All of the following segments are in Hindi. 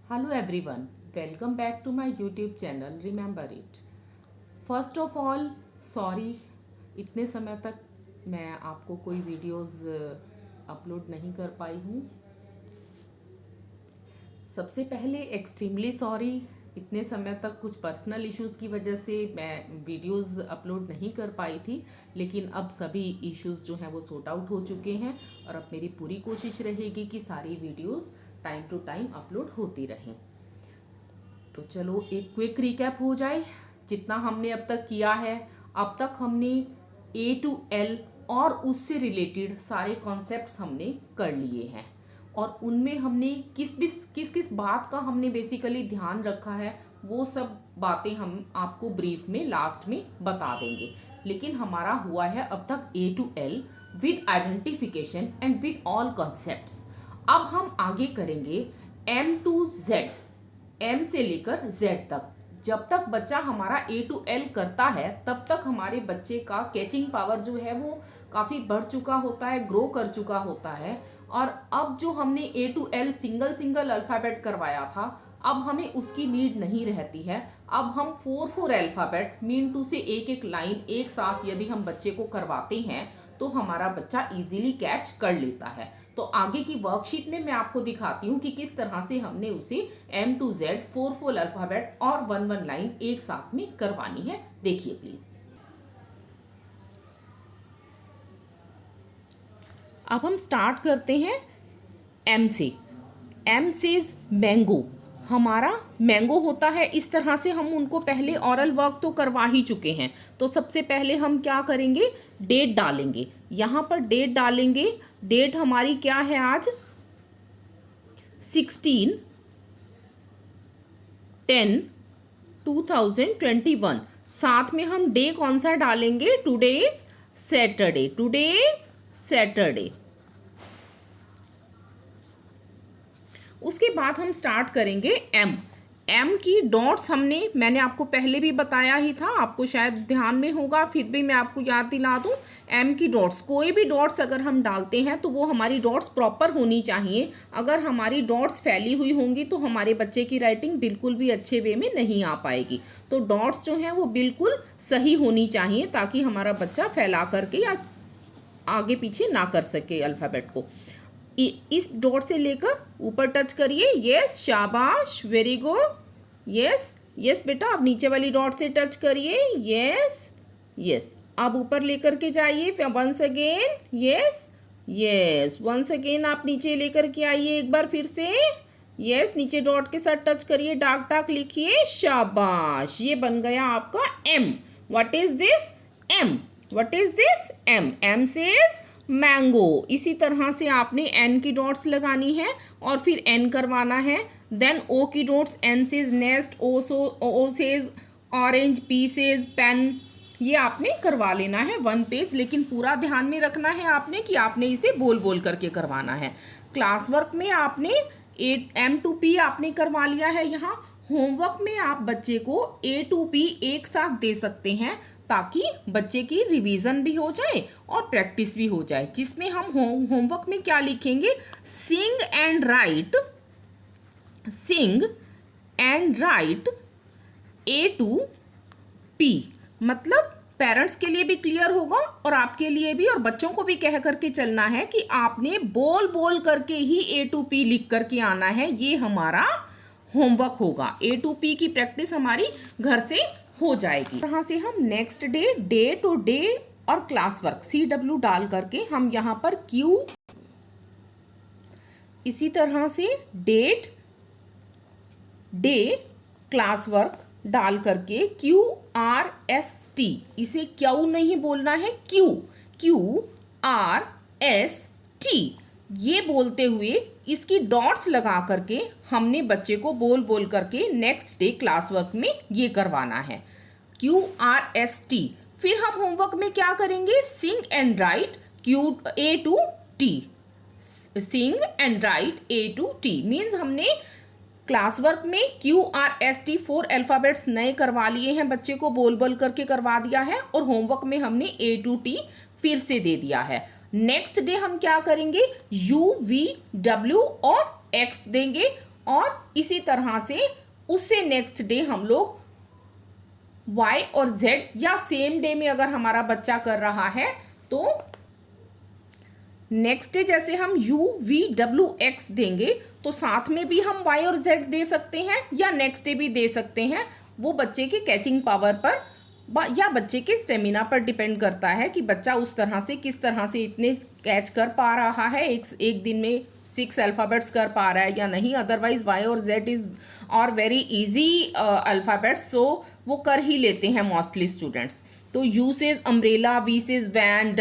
Hello everyone, welcome back to my YouTube channel. Remember it. First of all, sorry इतने समय तक मैं आपको कोई वीडियोस अपलोड नहीं कर पाई हूँ। सबसे पहले एक्सट्रीमली सॉरी, इतने समय तक कुछ पर्सनल इश्यूज़ की वजह से मैं वीडियोस अपलोड नहीं कर पाई थी, लेकिन अब सभी इश्यूज़ जो हैं वो सॉर्ट आउट हो चुके हैं और अब मेरी पूरी कोशिश रहेगी कि सारी videos time to time upload होती रहें। तो चलो एक क्विक रिकैप हो जाए जितना हमने अब तक किया है। अब तक हमने ए टू एल और उससे रिलेटेड सारे कॉन्सेप्ट्स हमने कर लिए हैं और उनमें हमने किस किस बात का हमने बेसिकली ध्यान रखा है वो सब बातें हम आपको ब्रीफ में लास्ट में बता देंगे। लेकिन हमारा हुआ है अब तक A to L with identification and with all concepts. अब हम आगे करेंगे एम टू जेड, एम से लेकर जेड तक। जब तक बच्चा हमारा ए टू एल करता है तब तक हमारे बच्चे का कैचिंग पावर जो है वो काफ़ी बढ़ चुका होता है, ग्रो कर चुका होता है। और अब जो हमने A to L single single alphabet करवाया था, अब हमें उसकी नीड नहीं रहती है। अब हम 4 अल्फ़ाबेट मीन टू से एक एक लाइन एक साथ यदि हम बच्चे को करवाते हैं तो हमारा बच्चा इजीली कैच कर लेता है। तो आगे की वर्कशीट में मैं आपको दिखाती हूँ कि किस तरह से हमने उसे एम टू जेड 4 अल्फ़ाबेट और 1 लाइन एक साथ में करवानी है। देखिए प्लीज। अब हम स्टार्ट करते हैं एम से। एम से मैंगो। हमारा मैंगो होता है इस तरह से, हम उनको पहले ऑरल वर्क तो करवा ही चुके हैं। तो सबसे पहले हम क्या करेंगे, डेट डालेंगे। यहाँ पर डेट डालेंगे। डेट हमारी क्या है आज 16/10/2021। साथ में हम डे कौन सा डालेंगे, today is Saturday. Today is Saturday. उसके बाद हम स्टार्ट करेंगे एम। एम की डॉट्स मैंने आपको पहले भी बताया ही था, आपको शायद ध्यान में होगा, फिर भी मैं आपको याद दिला दूं। एम की डॉट्स, कोई भी डॉट्स अगर हम डालते हैं तो वो हमारी डॉट्स प्रॉपर होनी चाहिए। अगर हमारी डॉट्स फैली हुई होंगी तो हमारे बच्चे की राइटिंग बिल्कुल भी अच्छे वे में नहीं आ पाएगी। तो डॉट्स जो हैं वो बिल्कुल सही होनी चाहिए ताकि हमारा बच्चा फैला करके या आगे पीछे ना कर सके अल्फ़ाबेट को। इस डॉट से लेकर ऊपर टच करिए। यस, शाबाश, वेरी गुड। यस यस बेटा, अब नीचे वाली डॉट से टच करिए। यस यस, अब ऊपर लेकर के जाइए। Once again, yes yes, once again आप नीचे लेकर के आइए एक बार फिर से। यस, नीचे डॉट के साथ टच करिए, डार्क डार्क लिखिए। शाबाश, ये बन गया आपका M. What is this, M. What is this, M. M से मैंगो। इसी तरह से आपने एन की डॉट्स लगानी है और फिर एन करवाना है। देन ओ की dots, N says nest, O says orange, P says pen. ये आपने करवा लेना है 1 पेज, लेकिन पूरा ध्यान में रखना है आपने कि आपने इसे बोल बोल करके करवाना है। क्लास वर्क में आपने एम टू पी आपने करवा लिया है। यहाँ होमवर्क में आप बच्चे को ए टू पी एक साथ दे सकते हैं ताकि बच्चे की रिवीजन भी हो जाए और प्रैक्टिस भी हो जाए। जिसमें हम होमवर्क में क्या लिखेंगे, sing and write, sing and write A to P. मतलब पेरेंट्स के लिए भी क्लियर होगा और आपके लिए भी, और बच्चों को भी कह करके चलना है कि आपने बोल बोल करके ही ए टू पी लिख करके आना है। ये हमारा होमवर्क होगा। ए टू पी की प्रैक्टिस हमारी घर से हो जाएगी। यहाँ से हम next day, day to day और क्लास वर्क CW डाल करके हम यहाँ पर क्यू, इसी तरह से डेट, डे, क्लास वर्क डाल करके QRST, इसे क्यू नहीं बोलना है, QRST ये बोलते हुए इसकी डॉट्स लगा करके हमने बच्चे को बोल बोल करके नेक्स्ट डे क्लास वर्क में ये करवाना है, QRST। फिर हम होमवर्क में क्या करेंगे, सिंग and right A to T। Singh and right A to T means हमने क्लास वर्क में QRST 4 अल्फ़ाबेट्स नए करवा लिए हैं, बच्चे को बोल बोल करके करवा दिया है, और होमवर्क में हमने A to T फिर से दे दिया है। नेक्स्ट डे हम क्या करेंगे, U V W और X देंगे और इसी तरह से उससे नेक्स्ट डे हम लोग y और z, या सेम डे में अगर हमारा बच्चा कर रहा है तो नेक्स्ट डे जैसे हम u v w x देंगे तो साथ में भी हम y और z दे सकते हैं, या नेक्स्ट डे भी दे सकते हैं। वो बच्चे के कैचिंग पावर पर या बच्चे के स्टेमिना पर डिपेंड करता है कि बच्चा उस तरह से किस तरह से इतने कैच कर पा रहा है, एक दिन में 6 अल्फ़ाबेट्स कर पा रहा है या नहीं। अदरवाइज y और z इज़ और वेरी इजी अल्फ़ाबेट्स, सो वो कर ही लेते हैं मोस्टली स्टूडेंट्स। तो U says umbrella, V says van,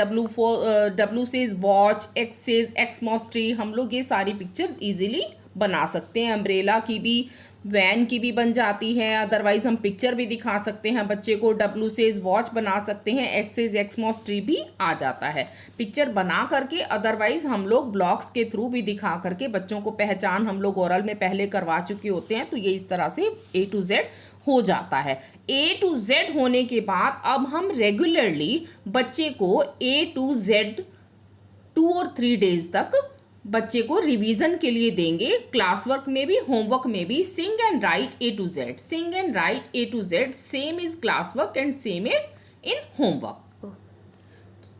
W says watch, X says Xmas tree. हम लोग ये सारी पिक्चर्स इजीली बना सकते हैं। अम्ब्रेला की भी, वैन की भी बन जाती है। अदरवाइज हम पिक्चर भी दिखा सकते हैं बच्चे को। W सेज वॉच बना सकते हैं, X सेज एक्समॉस ट्री भी आ जाता है पिक्चर बना करके। अदरवाइज हम लोग ब्लॉक्स के थ्रू भी दिखा करके बच्चों को पहचान हम लोग ओरल में पहले करवा चुके होते हैं। तो ये इस तरह से A to Z हो जाता है। A to Z होने के बाद अब हम रेगुलरली बच्चे को A to Z 2 और 3 डेज तक बच्चे को रिवीजन के लिए देंगे। क्लास वर्क में भी, होमवर्क में भी। सिंग and right A to Z, Singh and right A to Z, same is class work and same is in homework.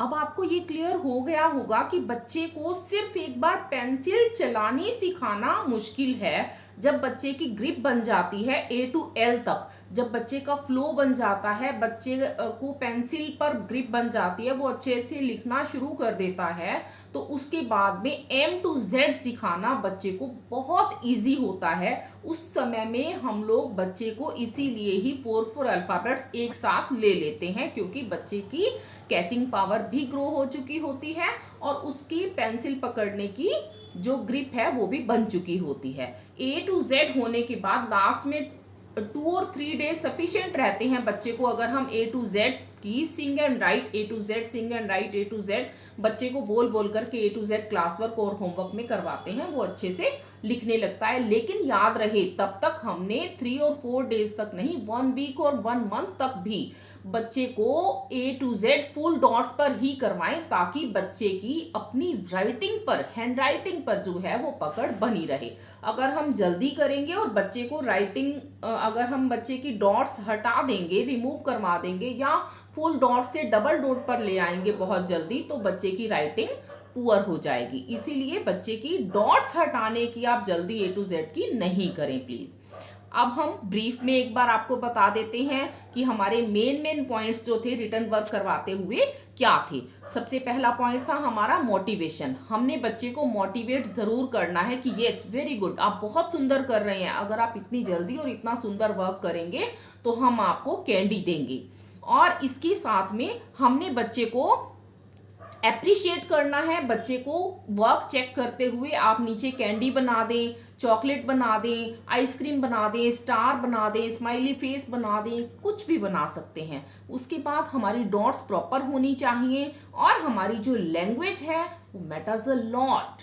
अब आपको ये क्लियर हो गया होगा कि बच्चे को सिर्फ एक बार पेंसिल चलानी सिखाना मुश्किल है। जब बच्चे की ग्रिप बन जाती है A to L तक, जब बच्चे का फ्लो बन जाता है, बच्चे को पेंसिल पर ग्रिप बन जाती है, वो अच्छे से लिखना शुरू कर देता है, तो उसके बाद में M to Z सिखाना बच्चे को बहुत इजी होता है। उस समय में हम लोग बच्चे को इसीलिए ही 4 अल्फ़ाबेट्स एक साथ ले लेते हैं, क्योंकि बच्चे की कैचिंग पावर भी ग्रो हो चुकी होती है और उसकी पेंसिल पकड़ने की जो ग्रिप है वो भी बन चुकी होती है। A to Z होने के बाद लास्ट में 2 और 3 डेज सफिशिएंट रहते हैं बच्चे को। अगर हम A to Z की सिंग and right A to Z, Singh and right A to Z बच्चे को बोल बोल करके A to Z class work और होमवर्क में करवाते हैं, वो अच्छे से लिखने लगता है। लेकिन याद रहे, तब तक हमने 3 और 4 डेज तक नहीं, 1 वीक और 1 मंथ तक भी बच्चे को A to Z full dots पर ही करवाएं, ताकि बच्चे की अपनी राइटिंग पर, हैंड राइटिंग पर जो है वो पकड़ बनी रहे। अगर हम जल्दी करेंगे और बच्चे को राइटिंग, अगर हम बच्चे की डॉट्स हटा देंगे, रिमूव करवा देंगे, या फुल डॉट से डबल डॉट पर ले आएंगे बहुत जल्दी, तो बच्चे की राइटिंग पुअर हो जाएगी। इसीलिए बच्चे की डॉट्स हटाने की आप जल्दी A to Z की नहीं करें प्लीज। अब हम ब्रीफ में एक बार आपको बता देते हैं कि हमारे मेन पॉइंट्स जो थे रिटन वर्क करवाते हुए क्या थे। सबसे पहला पॉइंट था हमारा मोटिवेशन। हमने बच्चे को मोटिवेट जरूर करना है कि यस वेरी गुड, आप बहुत सुंदर कर रहे हैं, अगर आप इतनी जल्दी और इतना सुंदर वर्क करेंगे तो हम आपको कैंडी देंगे। और इसके साथ में हमने बच्चे को एप्रिशिएट करना है। बच्चे को वर्क चेक करते हुए आप नीचे कैंडी बना दें, चॉकलेट बना दें, आइसक्रीम बना दें, स्टार बना दें, स्माइली फेस बना दें, कुछ भी बना सकते हैं। उसके बाद हमारी डॉट्स प्रॉपर होनी चाहिए और हमारी जो लैंग्वेज है वो मैटर्स अ लॉट।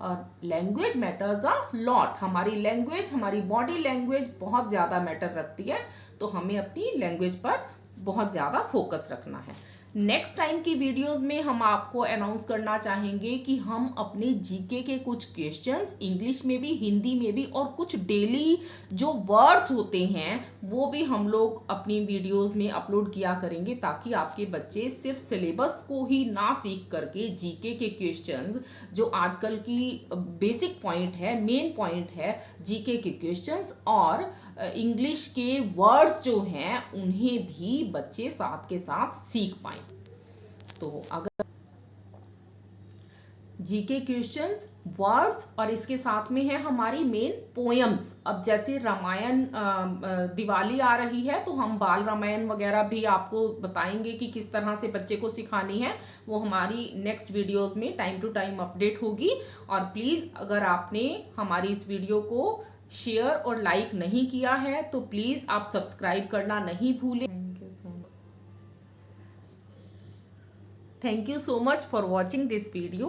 और लैंग्वेज मैटर्स अ लॉट, हमारी लैंग्वेज, हमारी बॉडी लैंग्वेज बहुत ज़्यादा मैटर रखती है, तो हमें अपनी लैंग्वेज पर बहुत ज़्यादा फोकस रखना है। नेक्स्ट टाइम की वीडियोस में हम आपको अनाउंस करना चाहेंगे कि हम अपने जीके के कुछ क्वेश्चंस इंग्लिश में भी, हिंदी में भी, और कुछ डेली जो वर्ड्स होते हैं वो भी हम लोग अपनी वीडियोस में अपलोड किया करेंगे, ताकि आपके बच्चे सिर्फ सिलेबस को ही ना सीख करके जीके के क्वेश्चंस, जो आजकल की बेसिक पॉइंट है, मेन पॉइंट है जीके के क्वेश्चंस, और इंग्लिश के वर्ड्स जो हैं उन्हें भी बच्चे साथ के साथ सीख पाएं। तो अगर जीके क्वेश्चंस, वर्ड्स, और इसके साथ में है हमारी मेन पोएम्स। अब जैसे रामायण, दिवाली आ रही है, तो हम बाल रामायण वगैरह भी आपको बताएंगे कि किस तरह से बच्चे को सिखानी है। वो हमारी नेक्स्ट वीडियोस में टाइम टू टाइम अपडेट होगी। और प्लीज़ अगर आपने हमारी इस वीडियो को शेयर और लाइक नहीं किया है तो प्लीज़ आप सब्सक्राइब करना नहीं भूलें। Thank you so much for watching this video.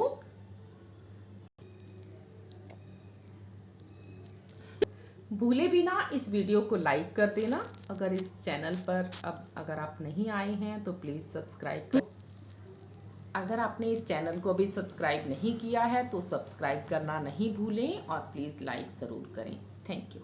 भूले भी ना इस वीडियो को लाइक कर देना। अगर इस चैनल पर अब अगर आप नहीं आए हैं तो प्लीज़ सब्सक्राइब करो। अगर आपने इस चैनल को अभी सब्सक्राइब नहीं किया है तो सब्सक्राइब करना नहीं भूलें और प्लीज़ लाइक ज़रूर करें। Thank you.